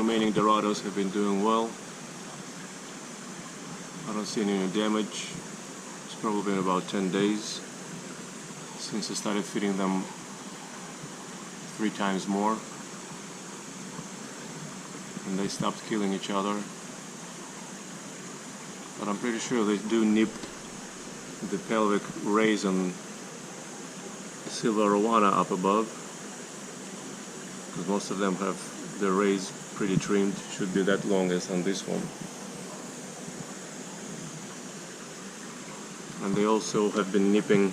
remaining dorados have been doing well. I don't see any damage. It's probably been about 10 days since I started feeding them 3 times more, and they stopped killing each other. But I'm pretty sure they do nip the pelvic rays on silver arowana up above, because most of them have the rays pretty trimmed. Should be that long as on this one. And they also have been nipping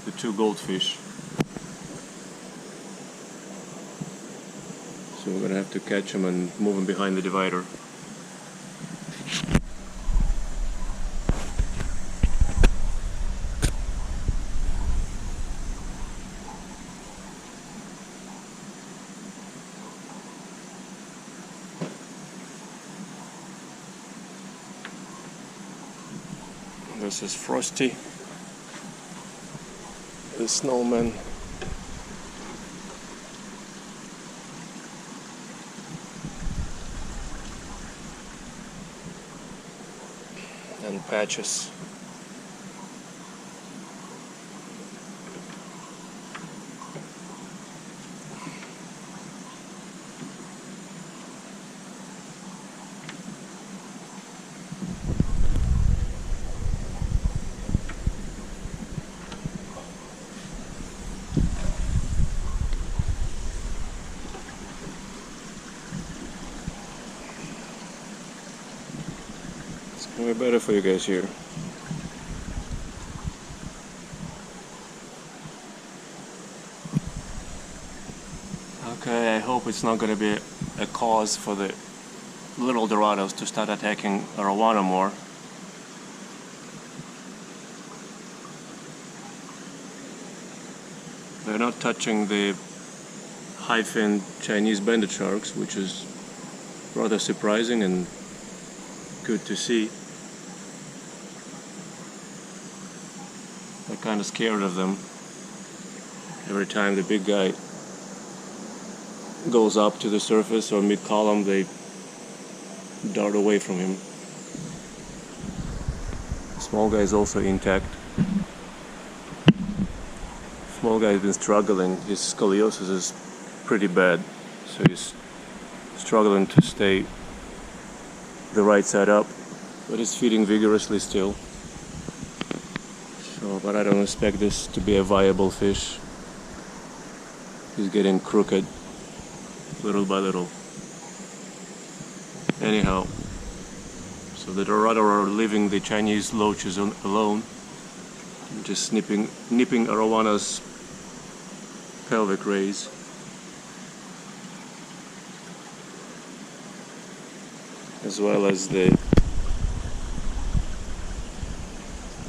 the 2 goldfish. So we're gonna have to catch them and move them behind the divider. This is Frosty, the snowman. And Patches. Way better for you guys here. Okay, I hope it's not going to be a cause for the little dorados to start attacking arowana more. They're not touching the hifin Chinese banded sharks, which is rather surprising and good to see. I'm kind of scared of them. Every time the big guy goes up to the surface or mid-column, they dart away from him. Small guy is also intact. Small guy has been struggling. His scoliosis is pretty bad, so he's struggling to stay the right side up, but he's feeding vigorously still. So, but I don't expect this to be a viable fish. He's getting crooked little by little. Anyhow, so the dorado are leaving the Chinese loaches alone, just nipping arowana's pelvic rays. As well as the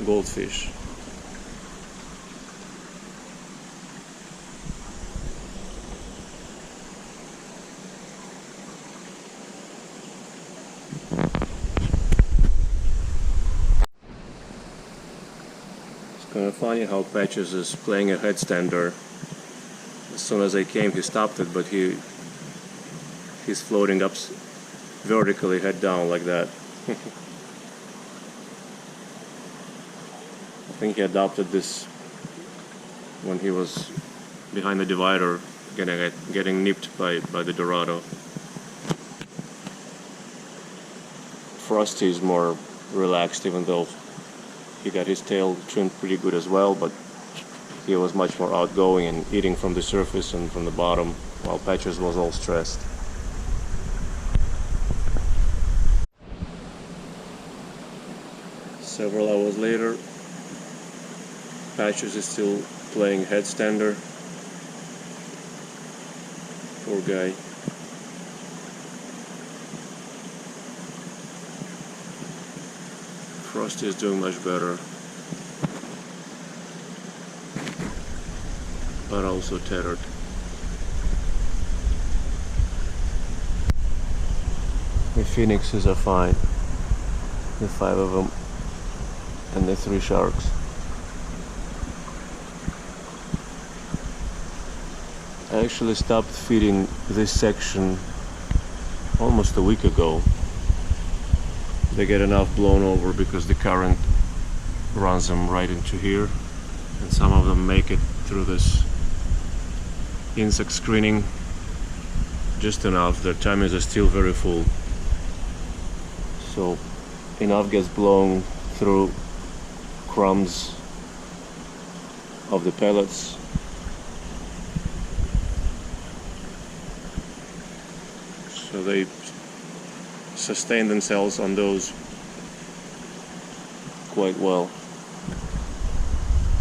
goldfish. It's kind of funny how Patches is playing a headstander. As soon as I came, he stopped it, but he's floating up vertically, head down like that. I think he adopted this when he was behind the divider, getting nipped by the dorado. Frosty is more relaxed, even though he got his tail trimmed pretty good as well, but he was much more outgoing and eating from the surface and from the bottom, while Patches was all stressed. Several hours later, Patches is still playing headstander. Poor guy. Frosty is doing much better, but also tethered. The phoenixes are fine, the 5 of them, and the 3 sharks. I actually stopped feeding this section almost a week ago. They get enough blown over because the current runs them right into here, and some of them make it through this insect screening just enough. Their tummies are still very full, so enough gets blown through crumbs of the pellets so they sustain themselves on those quite well.